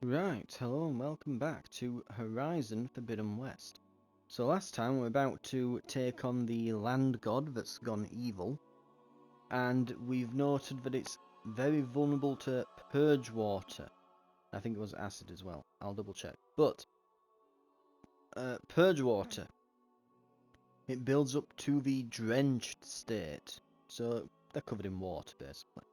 Right, hello and welcome back to Horizon Forbidden West. So last time we're about to take on the land god that's gone evil, and we've noted that it's very vulnerable to purge water. I think it was acid as well, I'll double check. But, purge water, it builds up to the drenched state, so they're covered in water basically.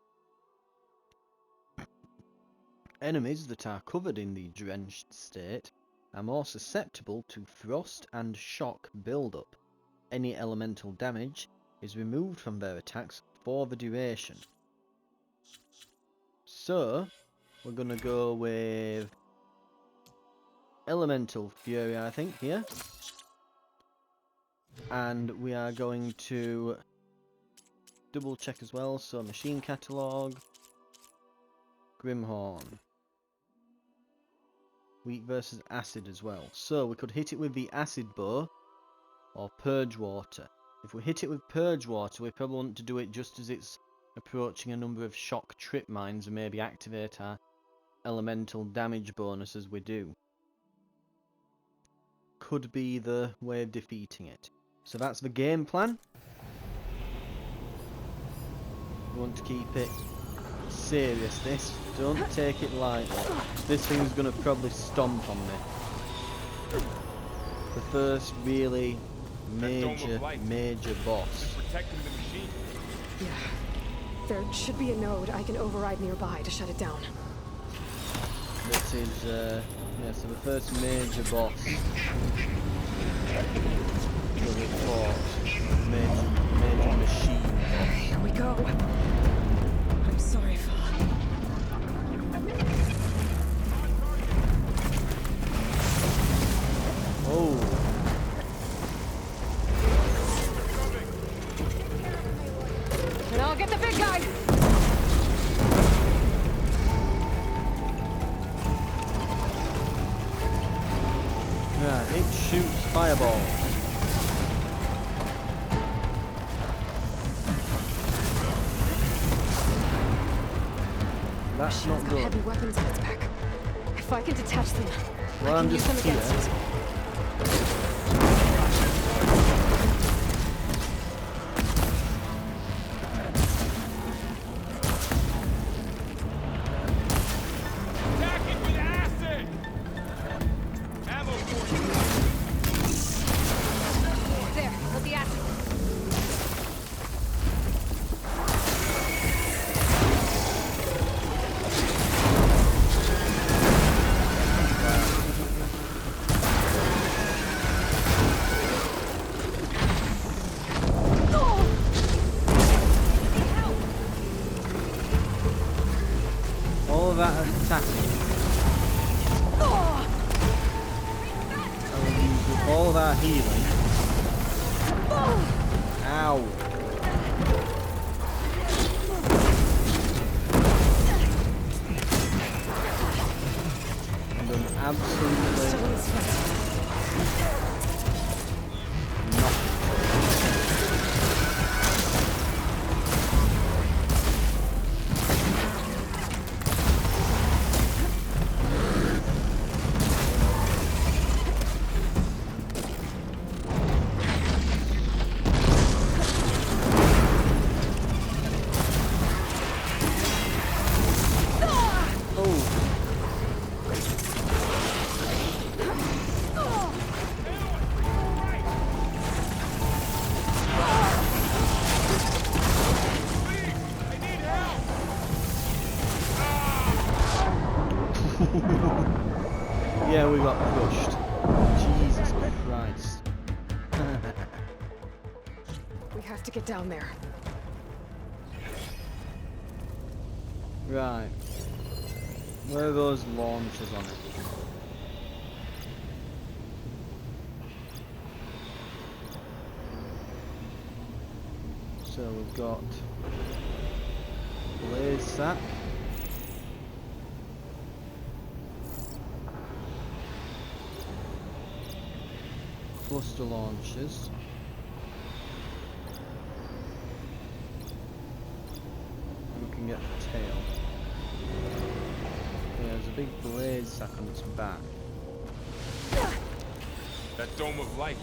Enemies that are covered in the drenched state are more susceptible to frost and shock build-up. Any elemental damage is removed from their attacks for the duration. So, we're gonna go with Elemental Fury, I think, here. And we are going to double check as well, so Machine Catalogue, Grimhorn. Weak versus acid as well. So we could hit it with the acid bow or purge water. If we hit it with purge water, we probably want to do it just as it's approaching a number of shock trip mines and maybe activate our elemental damage bonus as we do. Could be the way of defeating it. So that's the game plan. We want to keep it serious, this. Don't take it lightly. This thing's gonna probably stomp on me. The first really major boss. Yeah. There should be a node I can override nearby to shut it down. This is, yeah, so the first major boss. That we fought. Major machine boss. Here we go. I'm sorry, Fa. Oh. And I'll get the big guy! Yeah, it shoots fireballs. That's not Got good. heavy weapons on its back. If I can detach them, Well, I I'm can use just them against here. it. Attack it with acid! Ammo for you! There, with the acid. All of that attacking. And we'll use all of our healing. Ow. And done absolutely nothing. Yeah, we got crushed. Jesus Christ. We have to get down there. Right. Where are those launchers on it? So we've got blaze sack. Cluster launchers. We can get the tail. There's a big blade sack on its back. That dome of light.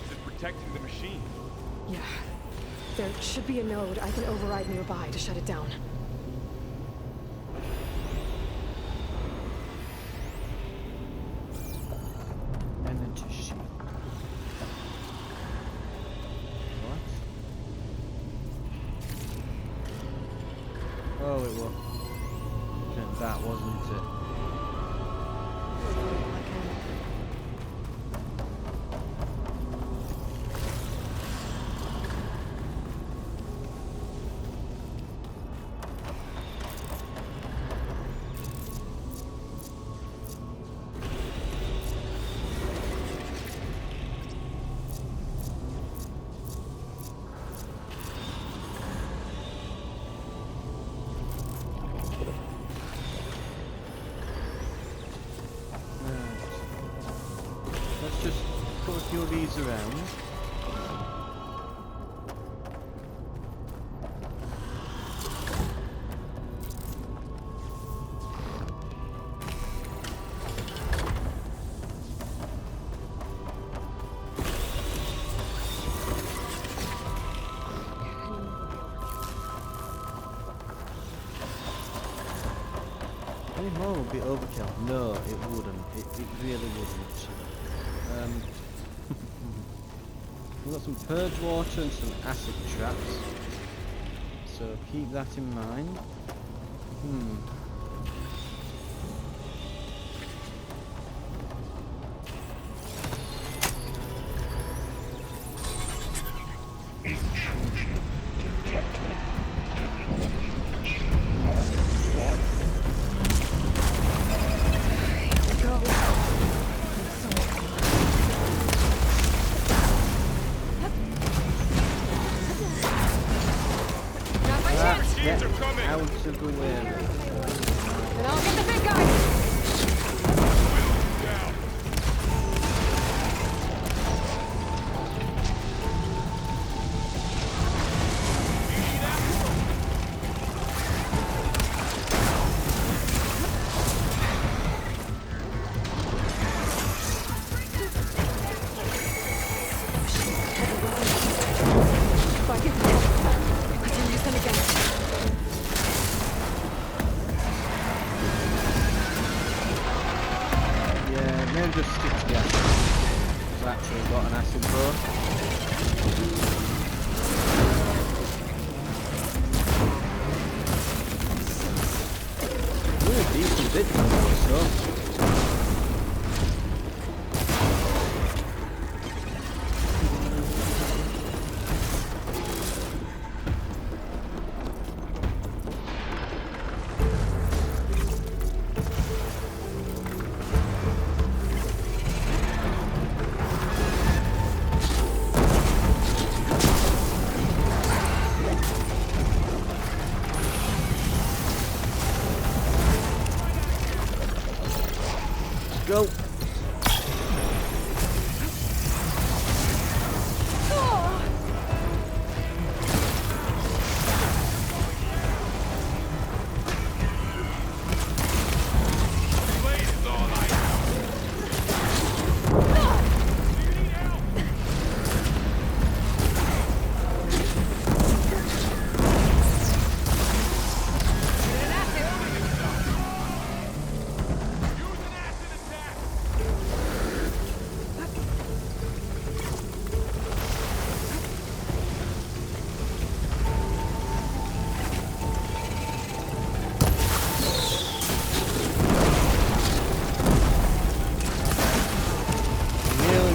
Is it protecting the machine? Yeah. There should be a node I can override nearby to shut it down. Energy sheet. What? Oh, it was. That wasn't it. Let's just put a few of these around. Any more would be overkill. No, it wouldn't. It really wouldn't. We've got some purge water and some acid traps, so keep that in mind. Get out of the way. And I'll get the big guy! Just stick to the acid. I've actually got an acid bow. Really decent bit from this stuff. Go.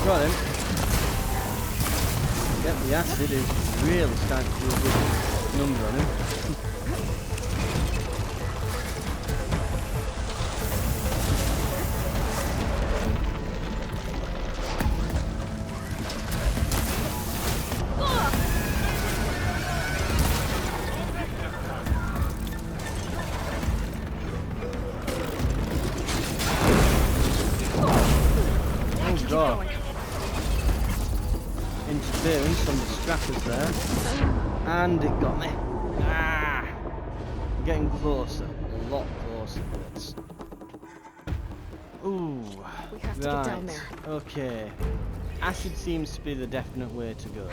Got him. Yep, the acid is really starting to do a good number on him. Oh god. Interference from the strappers there, and it got me. Ah! Getting closer, a lot closer to this. We have to get down there. Okay. Acid seems to be the definite way to go.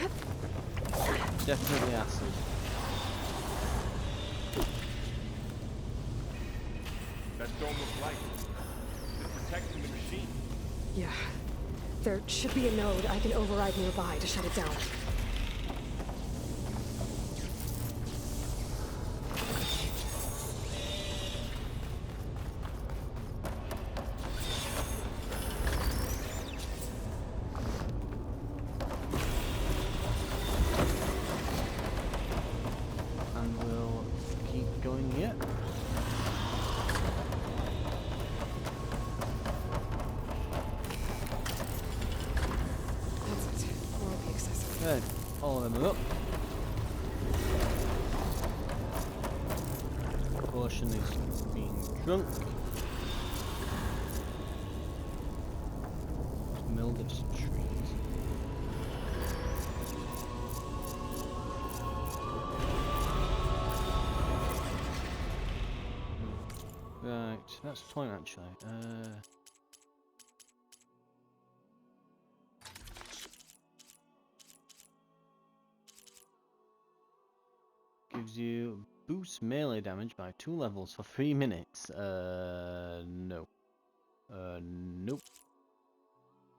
Definitely acid. That dome of light. Is it protecting the machine? Yeah. There should be a node I can override nearby to shut it down. And we'll keep going here. That's it. Won't be excessive. Good. All of them are up. Potion is being drunk. Milled of some trees. Right, that's the point actually. Gives you boost melee damage by 2 levels for 3 minutes. No. Nope.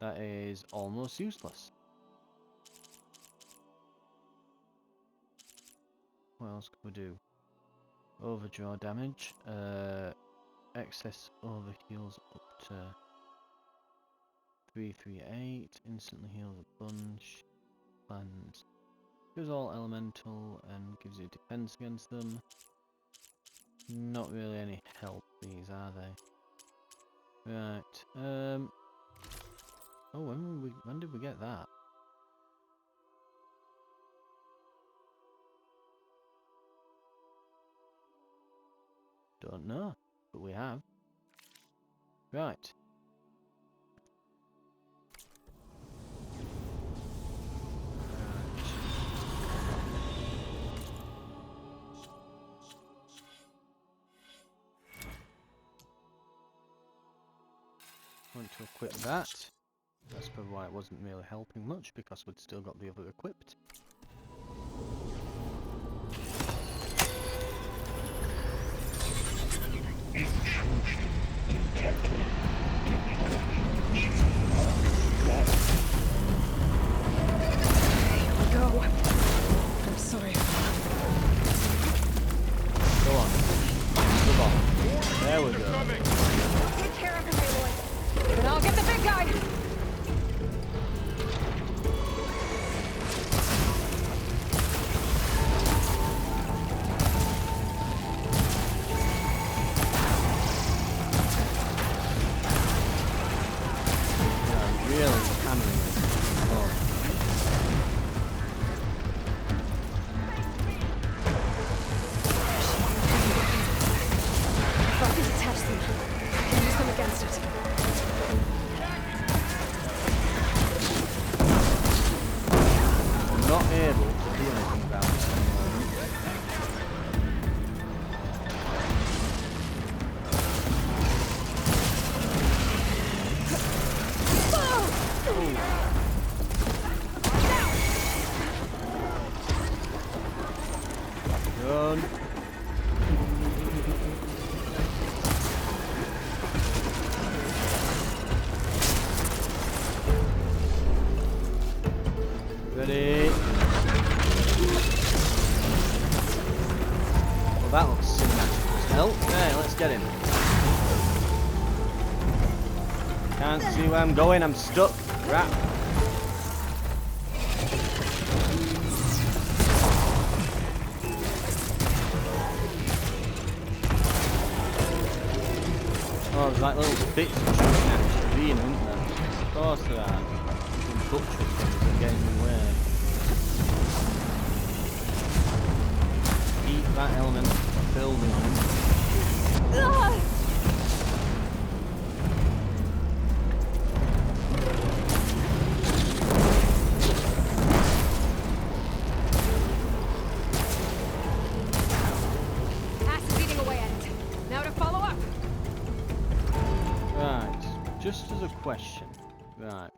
That is almost useless. What else could we do? Overdraw damage. Excess overheals up to 338. Instantly heals a bunch. Plans. Gives all elemental and gives you defense against them. Not really any help these, are they? Right. Oh, when did we get that? Don't know, but we have. Right. Want to equip that. That's probably why it wasn't really helping much, because we'd still got the other equipped. Go. I'm sorry. Go on. Come on. There we go. Take care of him, Aloy. And I'll get the big guy. Ready? Well, that looks cinematic as hell. Hey, let's get him. Can't see where I'm going, I'm stuck. Crap. Oh, there's like little bits of shooting at the screen, isn't there? Of course there are. Some butchers things are getting in the way. Keep that element building on him. just as a question, right?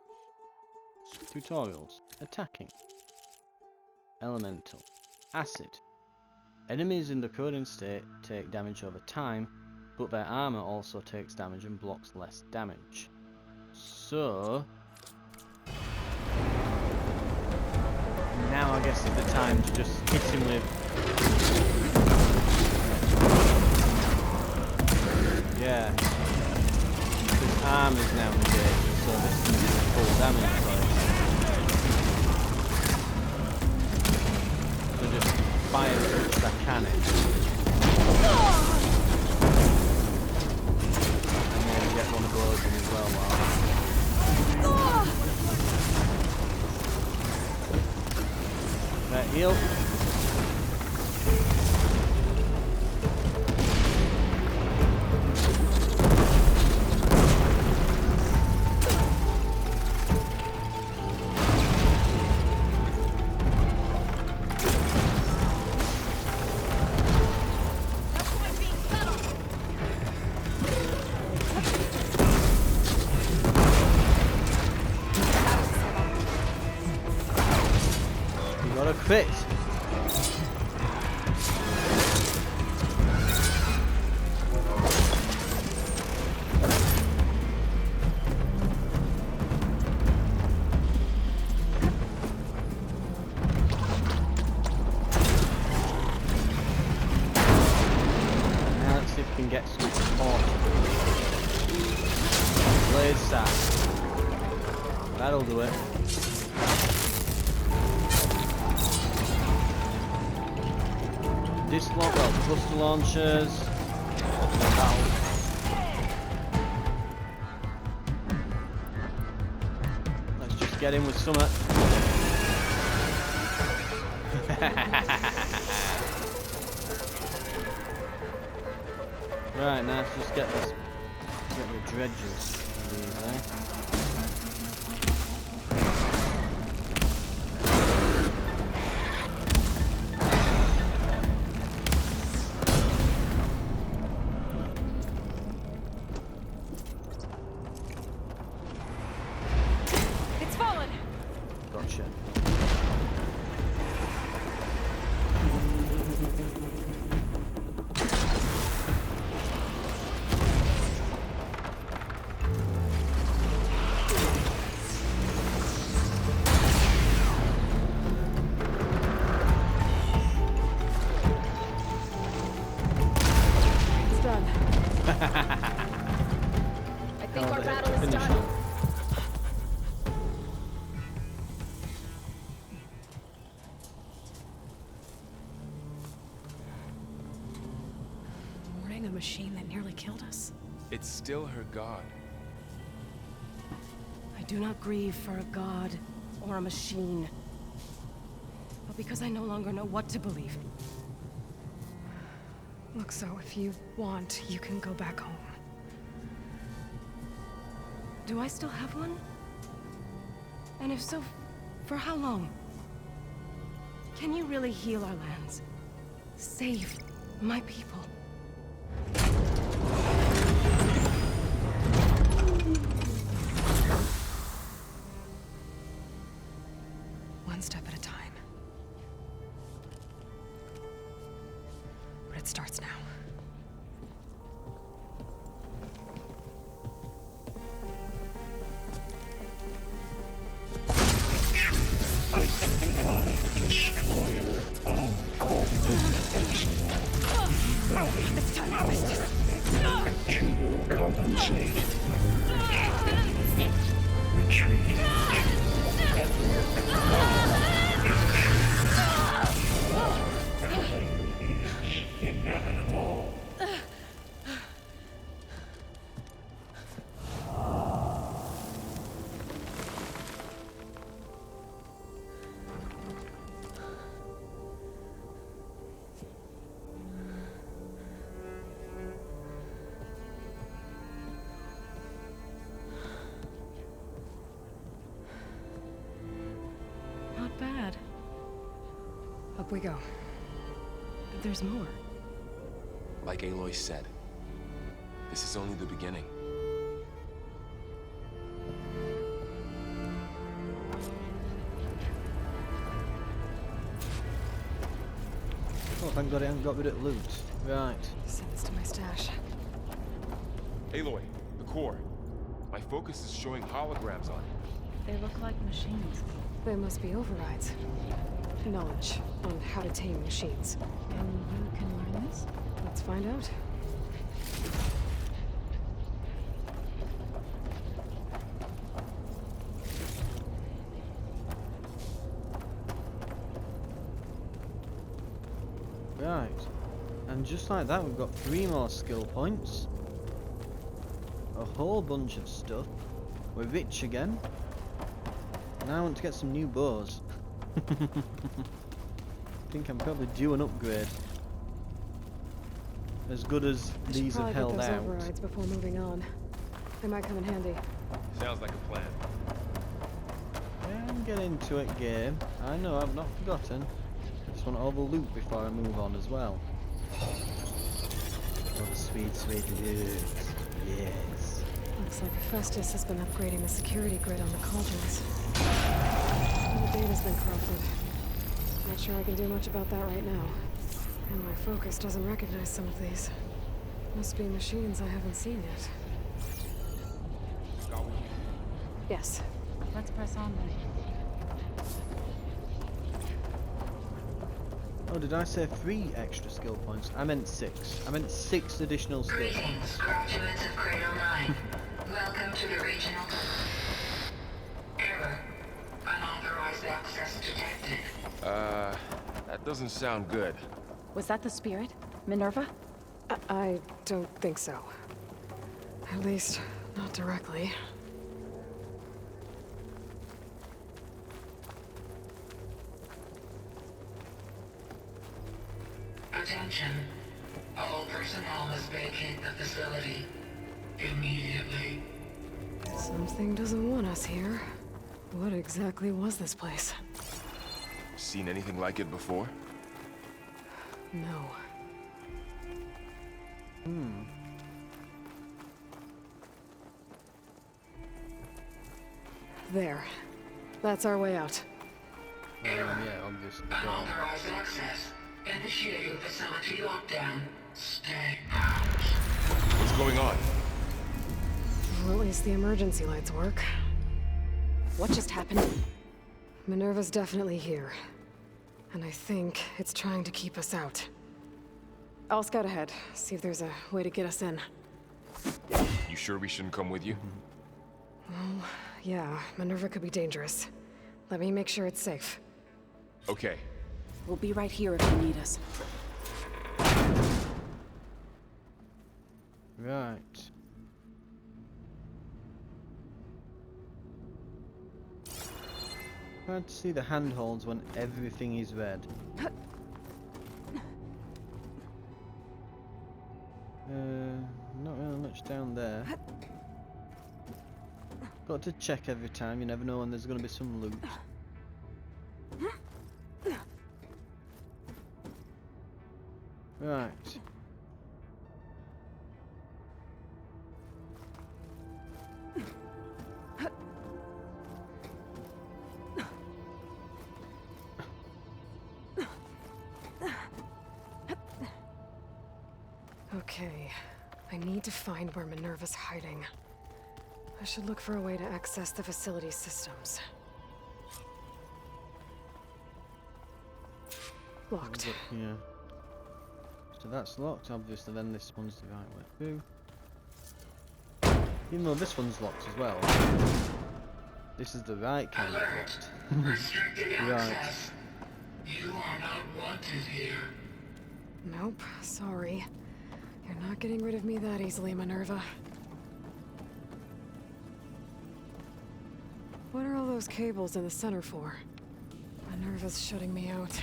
Tutorials. Attacking. Elemental. Acid. Enemies in the current state take damage over time, but their armor also takes damage and blocks less damage. So now I guess is the time to just hit him with. Yeah. His arm is now negated, so this can do full damage for it. So just fire as much as I can it. And then get one of those in as well while heal. Fit. Now let's see if we can get some support. Blade sack. That'll do it. Dislock, well, cluster launchers. Let's just get in with summit. Right, now let's just get this. Get the dredges. Gotcha. It's done. I think our battle is done. A machine that nearly killed us. It's still her god. I do not grieve for a god or a machine, but because I no longer know what to believe. Look, so if you want, you can go back home. Do I still have one? And if so, for how long? Can you really heal our lands? Save my people? One step at a time. But it starts now. This time I missed it. To compensate. Retreat. Is inevitable. Bad. Up we go. But there's more. Like Aloy said, this is only the beginning. haven't got rid of loot. Right. Send this to my stash. Aloy, the core. My focus is showing holograms on it. They look like machines. They must be overrides. Knowledge on how to tame machines. And you can learn this? Let's find out. Right. And just like that, we've got 3 more skill points. A whole bunch of stuff. We're rich again. Now I want to get some new bows. I think I'm probably due an upgrade. As good as these have held I should probably get those out. overrides before moving on. They might come in handy. Sounds like a plan. Yeah, get into it, game. I know, I've not forgotten. I just want all the loot before I move on as well. Oh, the sweet, sweet loot. Yes. Looks like Festus has been upgrading the security grid on the cauldrons. The data's been corrupted. Not sure I can do much about that right now. And my focus doesn't recognize some of these. Must be machines I haven't seen yet. Got what you Yes. Let's press on then. Oh, did I say 3 extra skill points? I meant 6. I meant 6 additional skill points. Greetings, graduates of Cradle 9. Welcome to the regional... Error. Unauthorized access detected. That doesn't sound good. Was that the spirit? Minerva? I don't think so. At least, not directly. Attention. All personnel must vacate the facility. Immediately. Something doesn't want us here. What exactly was this place? Seen anything like it before? No. There. That's our way out. Yeah, obviously. Unauthorized access. Initiating facility lockdown. Stay out. What's going on? Well, at least the emergency lights work. What just happened? Minerva's definitely here. And I think it's trying to keep us out. I'll scout ahead, see if there's a way to get us in. You sure we shouldn't come with you? Well, yeah, Minerva could be dangerous. Let me make sure it's safe. Okay. We'll be right here if you need us. Right. Hard to see the handholds when everything is red. Not really much down there. Got to check every time, you never know when there's going to be some loot. Right. Okay, I need to find where Minerva's hiding. I should look for a way to access the facility's systems. Locked. Yeah. So that's locked, obviously, then this one's the right way through. Even though this one's locked as well. This is the right kind of locked. Restricted Right. access. You are not wanted here. Nope, sorry. You're not getting rid of me that easily, Minerva. What are all those cables in the center for? Minerva's shutting me out.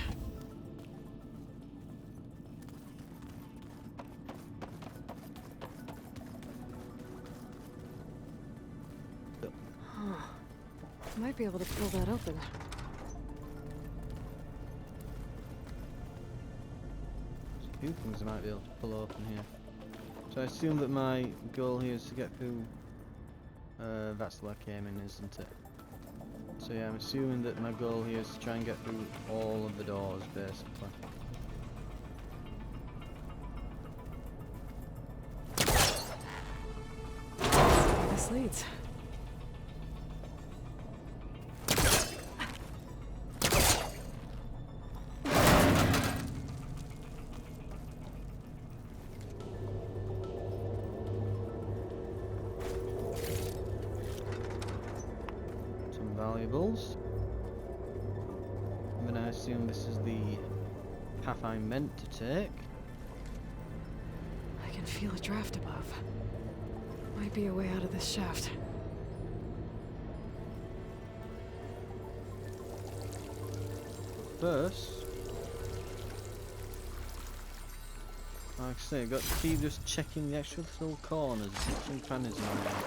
Huh. Might be able to pull that open. There's a few things I might be able to pull open here. So I assume that my goal here is to get through... that's where I came in, isn't it? So yeah, I'm assuming that my goal here is to try and get through all of the doors, basically. this leads. Some valuables. I'm gonna assume this is the path I meant to take. I can feel a draft above. Might be a way out of this shaft. First, like I say, got to keep just checking the actual little corners, some panels around.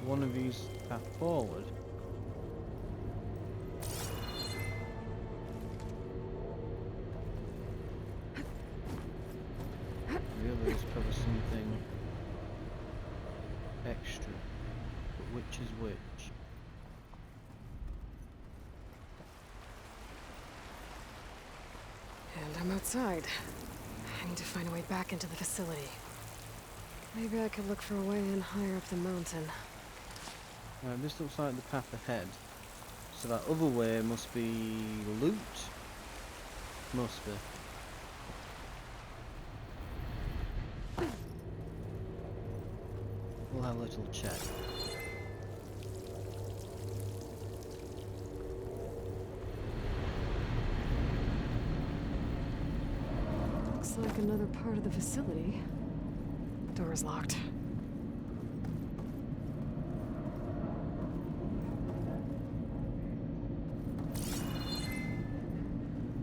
One of these path forward. The others cover something extra, but which is which? And I'm outside. I need to find a way back into the facility. Maybe I could look for a way in higher up the mountain. This looks like the path ahead. So that other way must be loot? Must be. We'll have a little check. Looks like another part of the facility. Door's locked.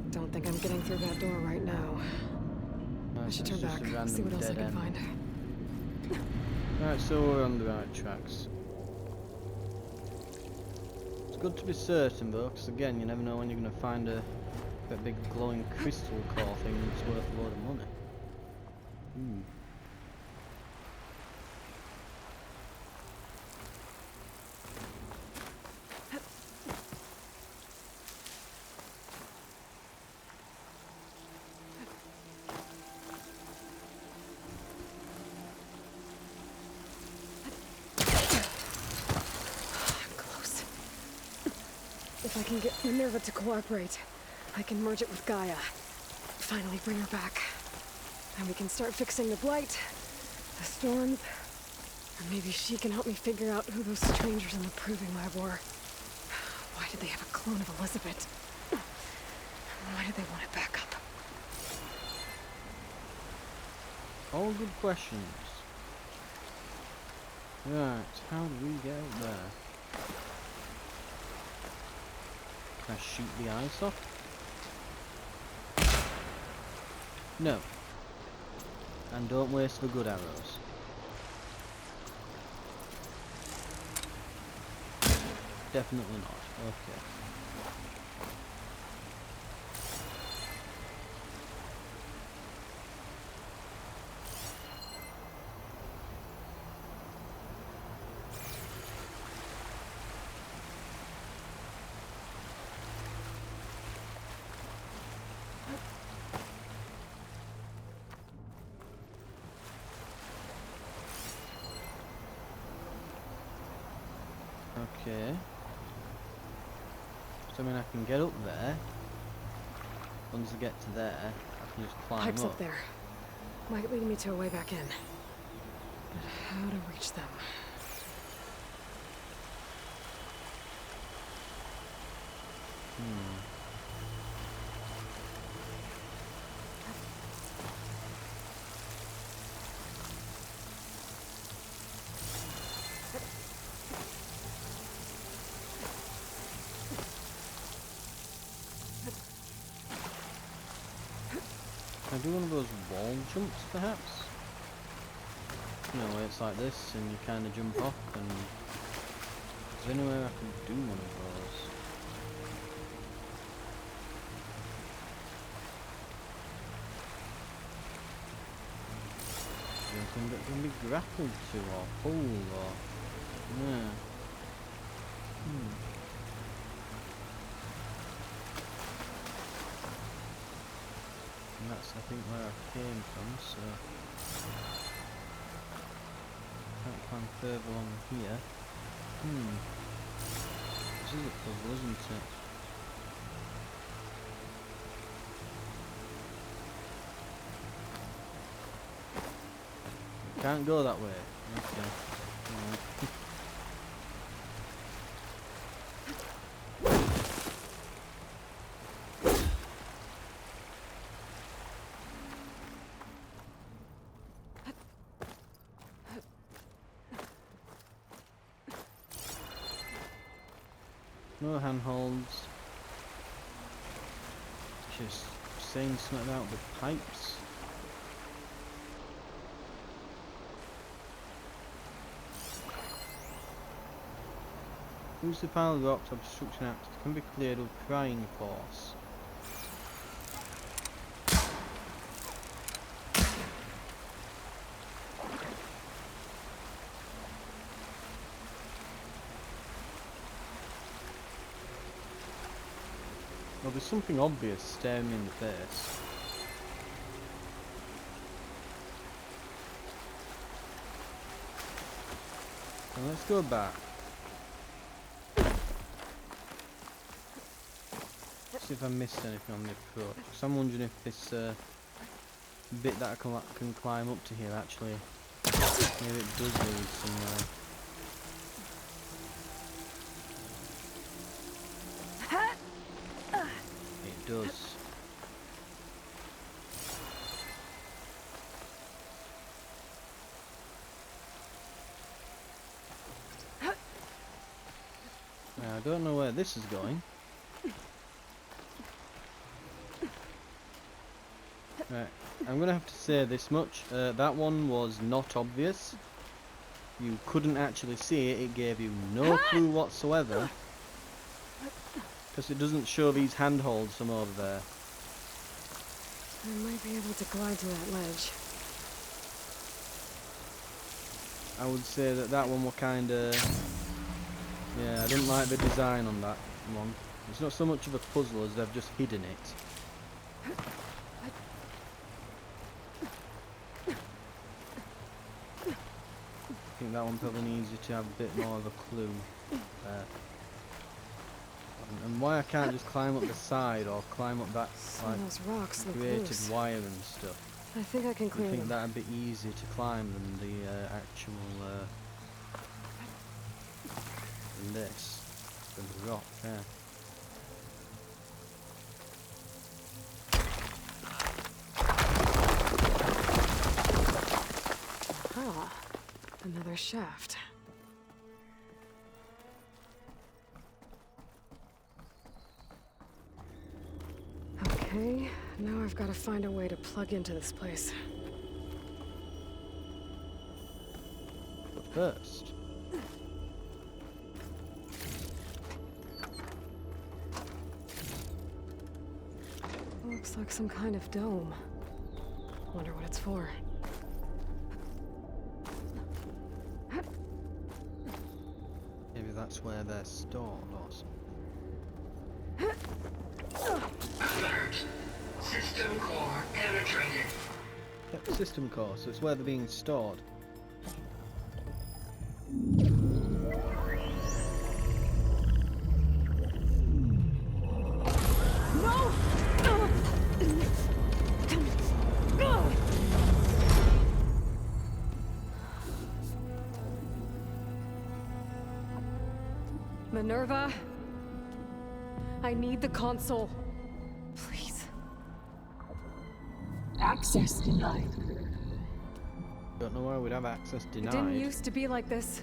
Don't think I'm getting through that door right now. I should turn back, see what else I can find. Right, so we're on the right tracks. It's good to be certain though, because again, you never know when you're going to find a big glowing crystal core thing that's worth a load of money. If I can get Minerva to cooperate, I can merge it with Gaia. Finally bring her back. And we can start fixing the blight, the storms, or maybe she can help me figure out who those strangers in the proving lab were. Why did they have a clone of Elizabeth? Why did they want it back up? All good questions. Right, how do we get up there? Can I shoot the ice off? No. And don't waste the good arrows. Definitely not. Okay. Okay. So I mean I can get up there. Once I get to there, I can just climb Pipes up. up there. Might lead me to a way back in. But how to reach them? Can I do one of those wall jumps, perhaps? You know, where it's like this, and you kind of jump off, and... Is there anywhere I can do one of those? Anything that can be grappled to, or pulled, or... Yeah. That's, I think, where I came from, so... Can't climb further along here. This is a puzzle, isn't it? Can't go that way. Okay. Alright. No handholds. Just saying something about the pipes. Use the pile of rocks obstruction act can be cleared with prying force. Well, there's something obvious staring me in the face. So let's go back. See if I missed anything on the approach. So I'm wondering if this bit that I can climb up to here actually, maybe it does lead somewhere. It does. Now, I don't know where this is going. Right, I'm gonna have to say this much. That one was not obvious. You couldn't actually see it. It gave you no clue whatsoever. Because it doesn't show these handholds from over there. I might be able to glide to that ledge. I would say that that one were kinda... Yeah, I didn't like the design on that one. It's not so much of a puzzle as they've just hidden it. I think that one probably needs you to have a bit more of a clue there. And why I can't just climb up the side or climb up that Some of those rocks look created loose. wire and stuff. I think I can I clear think them. that'd be easier to climb than the actual than this, than the rock there. Ah, another shaft. Okay, now I've got to find a way to plug into this place. But first, Looks like some kind of dome. Wonder what it's for. maybe that's where they're stored or something. Alert. System core penetrated. Yep, system core, so it's where they're being stored. Minerva, I need the console. Please. Access denied. Don't know why we'd have access It denied. didn't used to be like this.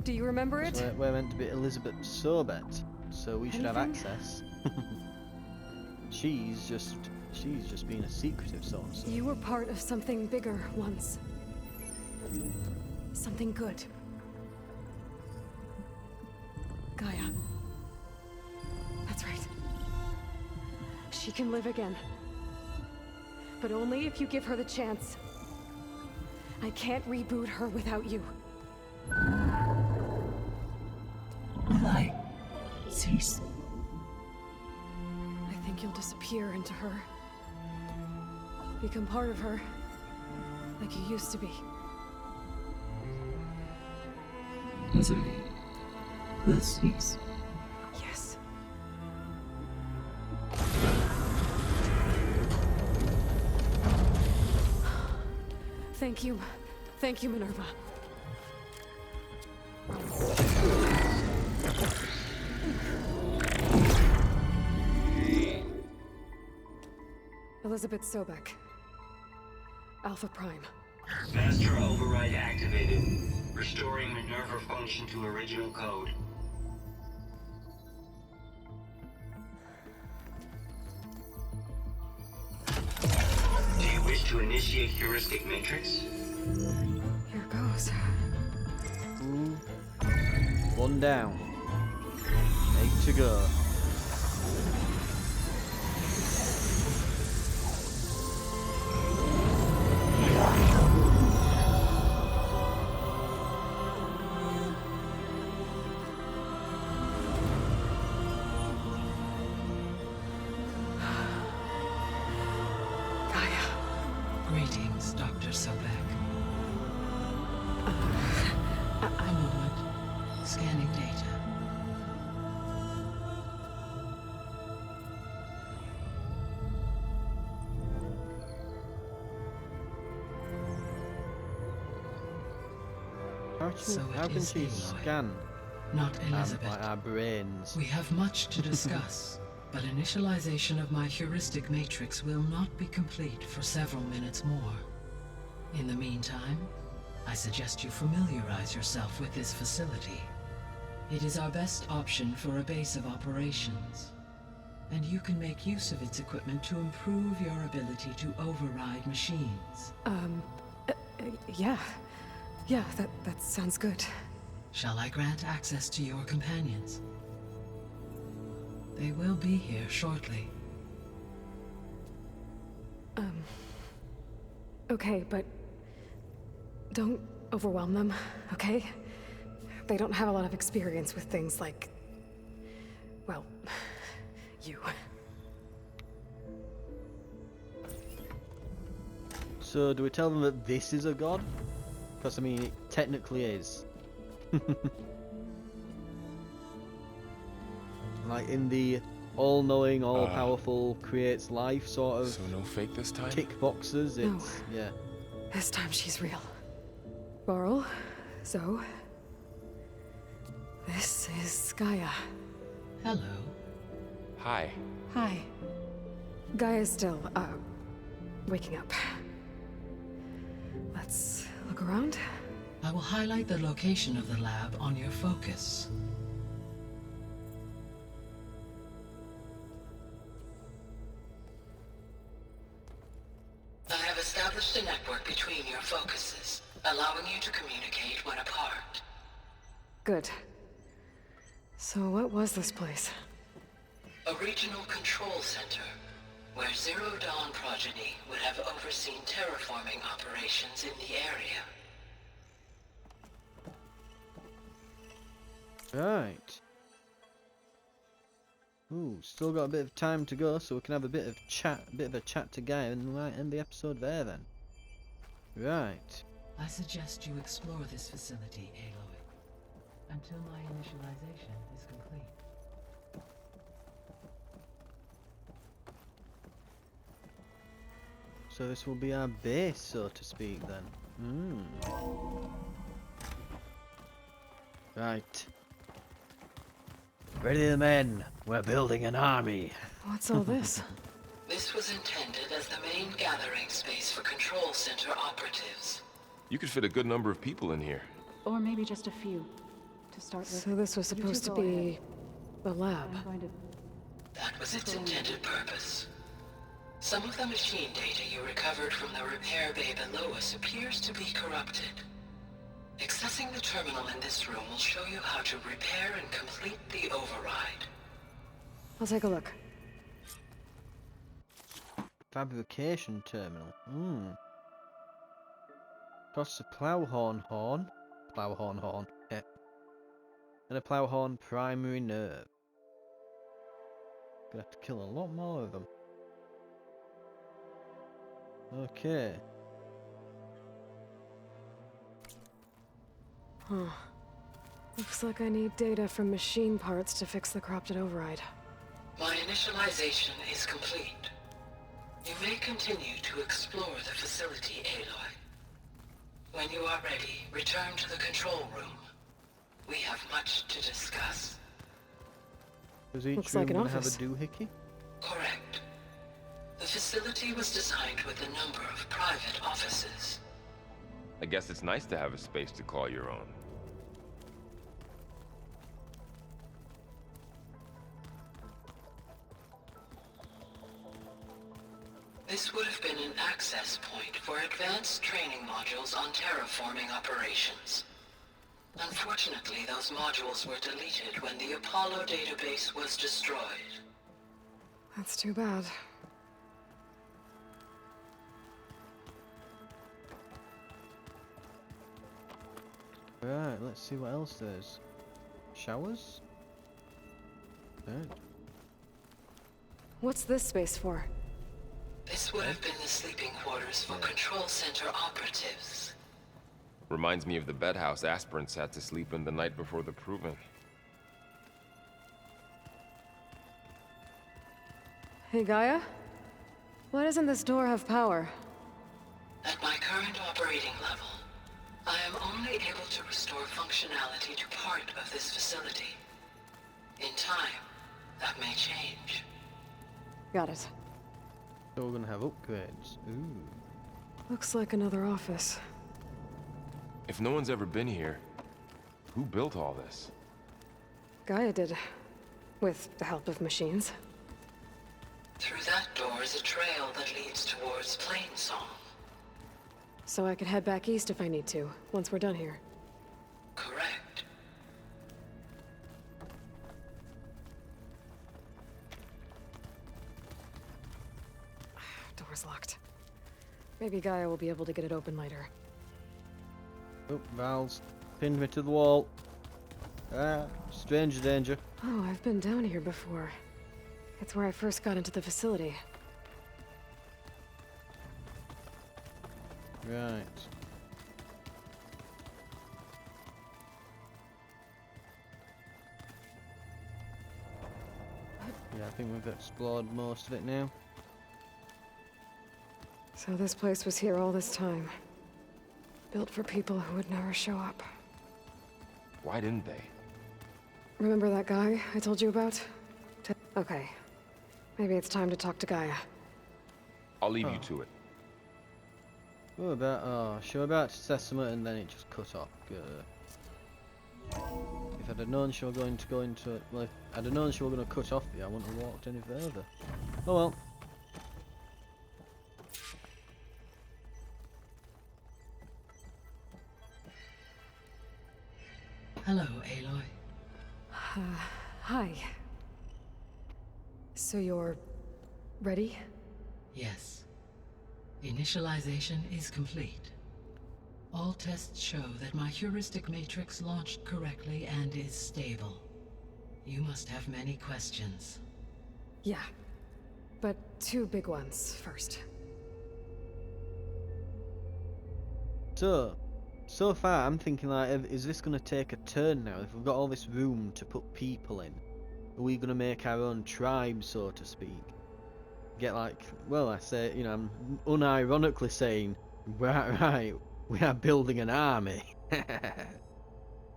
Do you remember it? We're meant to be Elizabeth Sobet, so we should have Anything? access. She's just being a secretive sort of stuff. You were part of something bigger once. Something good. Gaia. That's right. She can live again. But only if you give her the chance. I can't reboot her without you. Light. Cease. I think think you'll disappear into her. Become part of her, like you used to be. Azuri, this is Yes. Thank you. Thank you, Minerva. Elizabeth Sobek. Alpha Prime. Master override activated. Restoring Minerva function to original code. Do you wish to initiate heuristic matrix? Here goes. Ooh. One down. 8 to go. Gaia. Greetings, Dr. Sobek. I- A moment. Scanning data. So it How can is she Aloy, scan not Elizabeth. like our brains? We have much to discuss, but initialization of my heuristic matrix will not be complete for several minutes more. In the meantime, I suggest you familiarize yourself with this facility. It is our best option for a base of operations, and you can make use of its equipment to improve your ability to override machines. Yeah. Yeah, that sounds good. Shall I grant access to your companions? They will be here shortly. Okay, but don't overwhelm them, okay? They don't have a lot of experience with things like, well, you. So do we tell them that this is a god? Because I mean, it technically is. Like in the all-knowing, all-powerful, creates life sort of So no fake this time? tick boxes. No. It's yeah. This time she's real. Laurel, Zoe. This is Gaia. Hello. Hi. Hi. Gaia's still, waking up. Let's look around. I will highlight the location of the lab on your focus. I have established a network between your focuses, allowing you to communicate when apart. Good. So what was this place? A regional control center, where Zero Dawn progeny would have overseen terraforming operations in the area. Right. Ooh, still got a bit of time to go, so we can have a bit of a chat to Gaia, and we might end the episode there then. Right. I suggest you explore this facility, Aloy, until my initialization is complete. So this will be our base, so to speak, then. Right. Ready the men. We're building an army. What's all this? This was intended as the main gathering space for control center operatives. You could fit a good number of people in here. Or maybe just a few, to start with. So this was supposed to be the lab. I'm going to... That was its intended purpose. Some of the machine data you recovered from the repair bay below us appears to be corrupted. Accessing the terminal in this room will show you how to repair and complete the override. I'll take a look. Fabrication terminal. Costs a ploughorn horn. Ploughorn horn. Yeah. And a ploughorn primary nerve. Gonna have to kill a lot more of them. Okay. Huh. Looks like I need data from machine parts to fix the corrupted override. My initialization is complete. You may continue to explore the facility, Aloy. When you are ready, return to the control room. We have much to discuss. Does each Looks room like an gonna have a office. doohickey? Correct. The facility was designed with a number of private offices. I guess it's nice to have a space to call your own. This would have been an access point for advanced training modules on terraforming operations. Unfortunately, those modules were deleted when the Apollo database was destroyed. That's too bad. Right, let's see what else there's. Showers? Right. What's this space for? This would have been the sleeping quarters for control center operatives. Reminds me of the bedhouse aspirants had to sleep in the night before the proving. Hey, Gaia? Why doesn't this door have power? At my current operating level, I am only able to restore functionality to part of this facility. In time, that may change. Got it. So we're gonna have upgrades. Ooh. Looks like another office. If no one's ever been here, who built all this? Gaia did. With the help of machines. Through that door is a trail that leads towards Plainsong. So I could head back east if I need to, once we're done here. Correct. Door's locked. Maybe Gaia will be able to get it open later. Oh, Val's pinned me to the wall. Ah, stranger danger. Oh, I've been down here before. It's where I first got into the facility. Right. Yeah, I think we've explored most of it now. So this place was here all this time. Built for people who would never show up. Why didn't they? Remember that guy I told you about? Okay. Maybe it's time to talk to Gaia. I'll leave you to it. What about, oh, she was about to say something and then it just cut off. If I'd have known she was going to go into it, well, if I'd have known she was going to cut off here, I wouldn't have walked any further. Oh well. Hello, Aloy. Hi. So you're... ready? Yes. Initialization is complete. All tests show that my heuristic matrix launched correctly and is stable. You must have many questions. Yeah. But two big ones first. So far I'm thinking like, is this going to take a turn now? If we've got all this room to put people in, are we going to make our own tribe, so to speak? Get like, well, I say, you know, I'm unironically saying, right, we are building an army.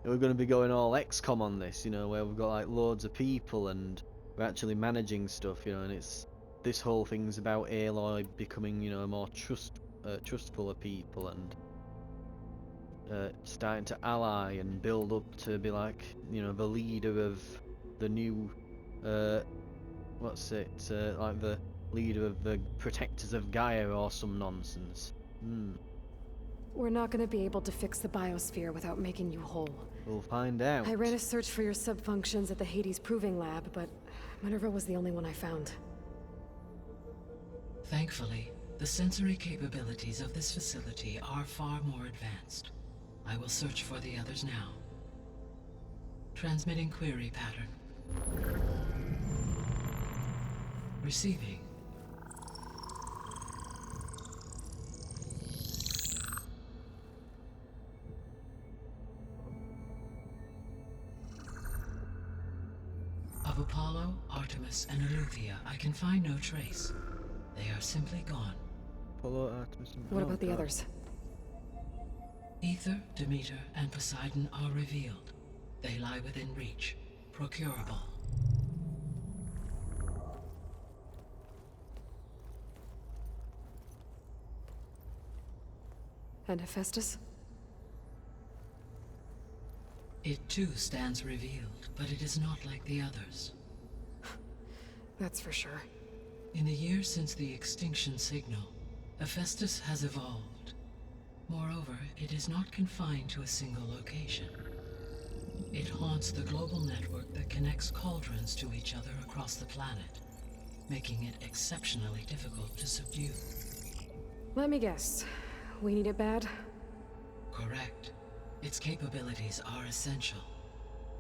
We're going to be going all XCOM on this, you know, where we've got like loads of people and we're actually managing stuff, you know, and it's, this whole thing's about Aloy becoming, you know, more trustful of people and starting to ally and build up to be like, you know, the leader of the new, what's it, like the leader of the Protectors of Gaia or some nonsense. We're not gonna be able to fix the biosphere without making you whole. We'll find out. I ran a search for your subfunctions at the Hades Proving Lab, but Minerva was the only one I found. Thankfully, the sensory capabilities of this facility are far more advanced. I will search for the others now. Transmitting query pattern. Receiving. Of Apollo, Artemis, and Eleuthia, I can find no trace. They are simply gone. Apollo, Artemis, and... What oh, about the God. others? Ether, Demeter, and Poseidon are revealed. They lie within reach, procurable. And Hephaestus? It too stands revealed, but it is not like the others. That's for sure. In the years since the extinction signal, Hephaestus has evolved. Moreover, it is not confined to a single location. It haunts the global network that connects cauldrons to each other across the planet, making it exceptionally difficult to subdue. Let me guess. We need it bad? Correct. Its capabilities are essential.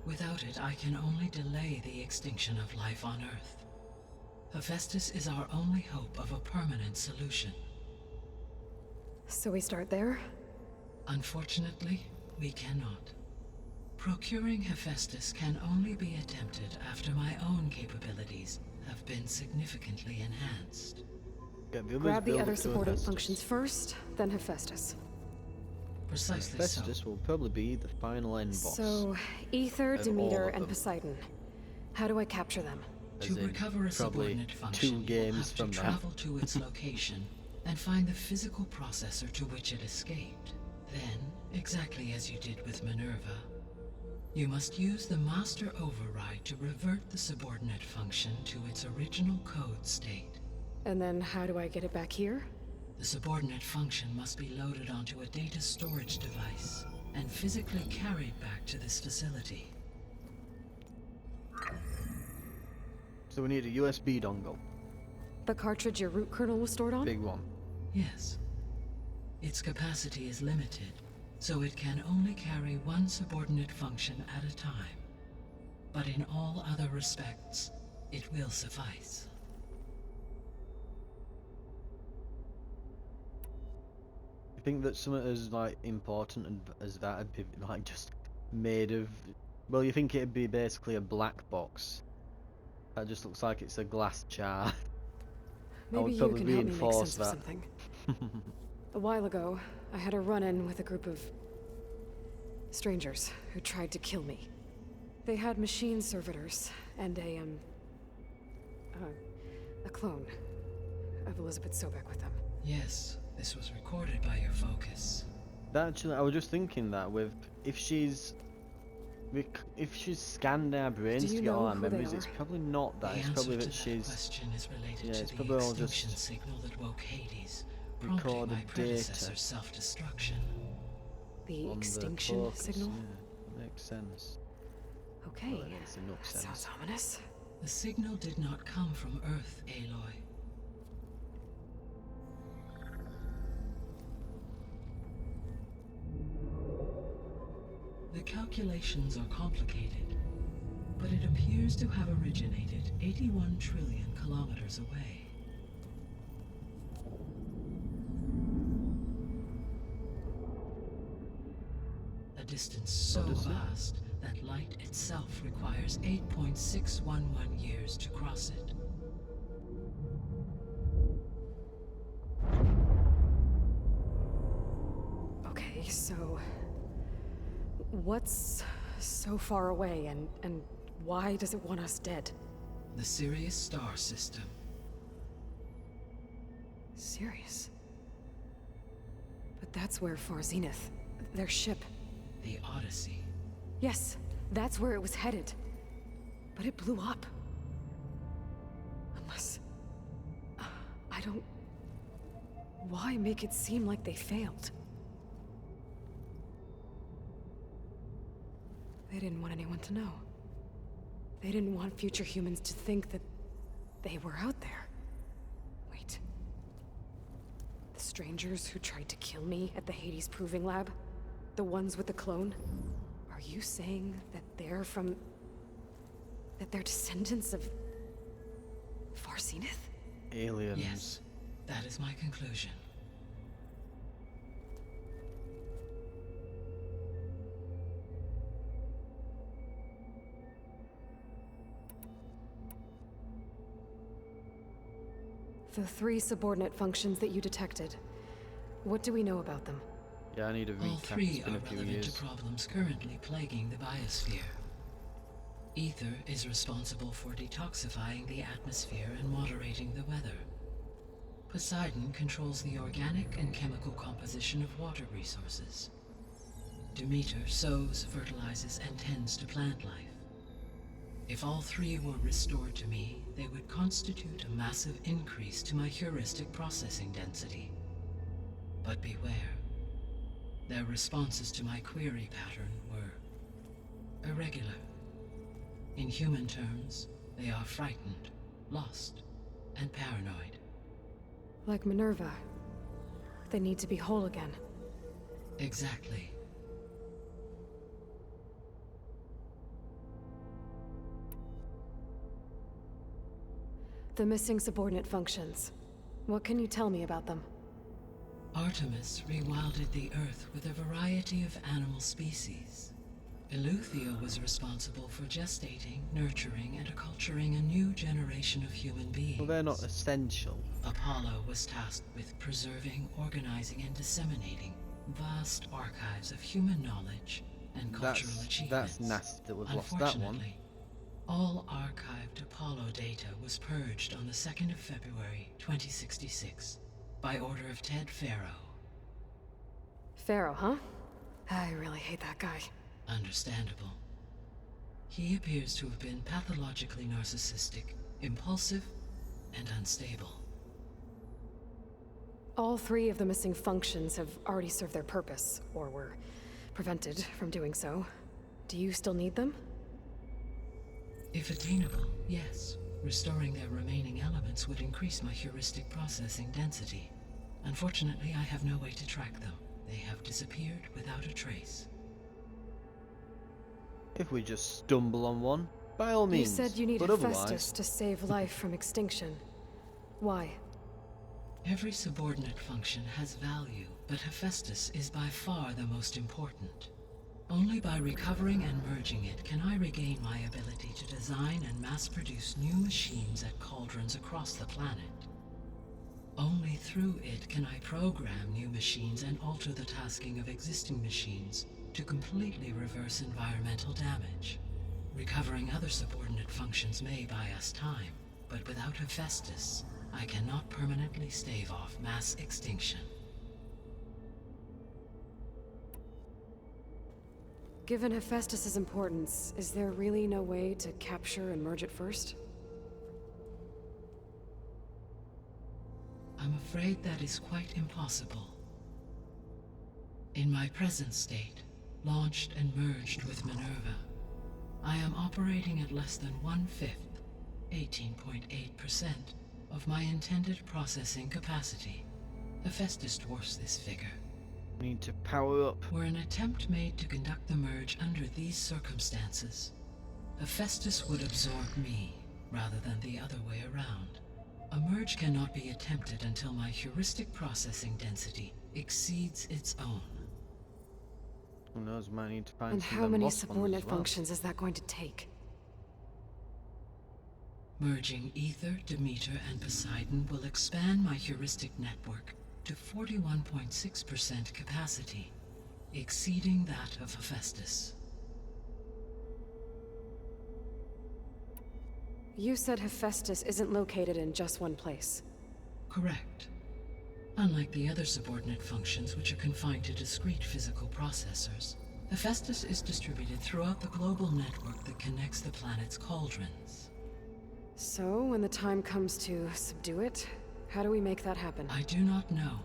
Without it, I can only delay the extinction of life on Earth. Hephaestus is our only hope of a permanent solution. So we start there? Unfortunately, we cannot. Procuring Hephaestus can only be attempted after my own capabilities have been significantly enhanced. Grab the other supportive functions first, then Hephaestus. Precisely Hephaestus will probably be the final end boss. So, Ether, of all Demeter, of and them. Poseidon. How do I capture them? As To in recover a probably subordinate 2 function, you'll games have to from now. travel to its location and find the physical processor to which it escaped. Then, exactly as you did with Minerva, you must use the master override to revert the subordinate function to its original code state. And then how do I get it back here? The subordinate function must be loaded onto a data storage device and physically carried back to this facility. So we need a USB dongle. The cartridge your root kernel was stored on? Big one. Yes. Its capacity is limited, so it can only carry one subordinate function at a time. But in all other respects, it will suffice. I think that something as like important as that would be like just made of, well, you think it'd be basically a black box that just looks like it's a glass jar. Maybe would you probably can help me make reinforce sense of that. something. A while ago, I had a run-in with a group of strangers who tried to kill me. They had machine servitors and a clone of Elizabeth Sobek with them. Yes, this was recorded by your focus. Actually, I was just thinking that with if she's scanned our brains Do you to get all know our who they memories, are? it's probably not that. The It's answer probably to that she's question is related yeah, to it's the probably all extinction just signal that woke Hades, prompting recorded my data predecessor's self-destruction. The on the extinction focus, signal? Yeah, makes sense. Okay, Well, that makes enough that sounds sense. ominous. The signal did not come from Earth, Aloy. The calculations are complicated, but it appears to have originated 81 trillion kilometers away. A distance so What is it? vast that light itself requires 8.611 years to cross it. Okay, so what's so far away and why does it want us dead? The Sirius star system. Serious? But that's where Far Zenith, their ship. The Odyssey. Yes, that's where it was headed. But it blew up. Unless... I don't... Why make it seem like they failed? They didn't want anyone to know. They didn't want future humans to think that they were out there. Wait. The strangers who tried to kill me at the Hades Proving Lab? The ones with the clone? Are you saying that they're from... that they're descendants of... Farseneth? Aliens. Yes, that is my conclusion. The 3 subordinate functions that you detected. What do we know about them? Yeah, I need a recap. All 3 It's been are a few relevant years. to problems currently plaguing the biosphere. Ether is responsible for detoxifying the atmosphere and moderating the weather. Poseidon controls the organic and chemical composition of water resources. Demeter sows, fertilizes, and tends to plant life. If all 3 were restored to me, they would constitute a massive increase to my heuristic processing density. But beware. Their responses to my query pattern were irregular. In human terms, they are frightened, lost, and paranoid. Like Minerva. They need to be whole again. Exactly. The missing subordinate functions. What can you tell me about them? Artemis rewilded the Earth with a variety of animal species. Eleuthia was responsible for gestating, nurturing, and acculturating a new generation of human beings. Well, they're not essential. Apollo was tasked with preserving, organizing, and disseminating vast archives of human knowledge and cultural achievements. That's nasty that we've lost that one. Unfortunately, all archived Apollo data was purged on the 2nd of February, 2066, by order of Ted Farrow. Pharaoh, huh? I really hate that guy. Understandable. He appears to have been pathologically narcissistic, impulsive, and unstable. All 3 of the missing functions have already served their purpose, or were prevented from doing so. Do you still need them? If attainable, yes. Restoring their remaining elements would increase my heuristic processing density. Unfortunately, I have no way to track them. They have disappeared without a trace. If we just stumble on one, by all means. You said you needed but otherwise, Hephaestus to save life from extinction. Why? Every subordinate function has value, but Hephaestus is by far the most important. Only by recovering and merging it can I regain my ability to design and mass-produce new machines at cauldrons across the planet. Only through it can I program new machines and alter the tasking of existing machines to completely reverse environmental damage. Recovering other subordinate functions may buy us time, but without Hephaestus, I cannot permanently stave off mass extinction. Given Hephaestus's importance, is there really no way to capture and merge it first? I'm afraid that is quite impossible. In my present state, launched and merged with Minerva, I am operating at less than 1/5, 18.8%, of my intended processing capacity. Hephaestus dwarfs this figure. we need to power up. Were an attempt made to conduct the merge under these circumstances, Hephaestus would absorb me, rather than the other way around. A merge cannot be attempted until my heuristic processing density exceeds its own. Who knows, might need to find And some how of them many lost ones subordinate as well. functions is that going to take? Merging Ether, Demeter, and Poseidon will expand my heuristic network to 41.6% capacity, exceeding that of Hephaestus. You said Hephaestus isn't located in just one place. Correct. Unlike the other subordinate functions, which are confined to discrete physical processors, Hephaestus is distributed throughout the global network that connects the planet's cauldrons. So, when the time comes to subdue it, how do we make that happen? I do not know.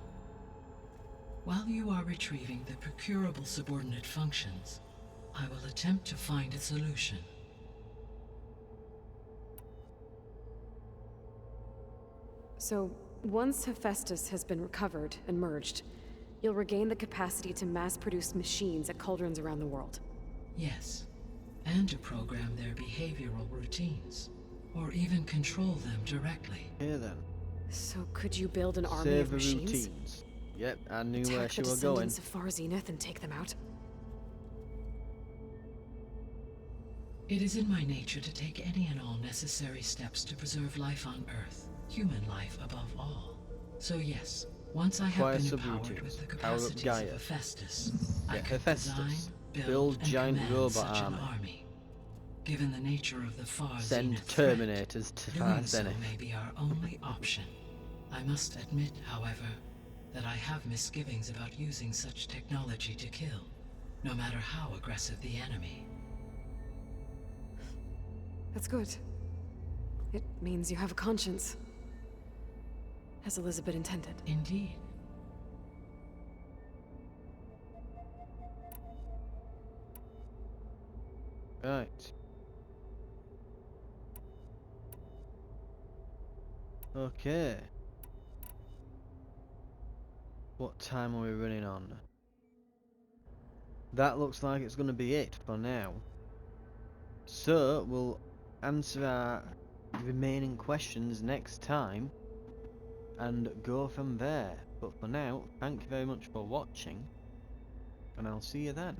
While you are retrieving the procurable subordinate functions, I will attempt to find a solution. So, once Hephaestus has been recovered and merged, you'll regain the capacity to mass-produce machines at cauldrons around the world. Yes, and to program their behavioral routines. or even control them directly. Here then. So could you build an army Save of the machines? routines. Yep, I knew where Attack she the was going. descendants of Far Zenith and take them out? It is in my nature to take any and all necessary steps to preserve life on Earth, human life above all. So yes, once I have Acquire been empowered subroutines. with the Power up capacities Gaia. of Hephaestus, I Get could Hephaestus. design, Build and giant command robot such army. an army. Given the nature of the Far Send Zenith threat, Terminators to doing fight so Zenith. may be our only option. I must admit, however, that I have misgivings about using such technology to kill, no matter how aggressive the enemy. That's good. It means you have a conscience. As Elizabeth intended. Indeed. Right. Okay. What time are we running on? That looks like it's going to be it for now. So, we'll answer our remaining questions next time and go from there. But for now, thank you very much for watching, and I'll see you then.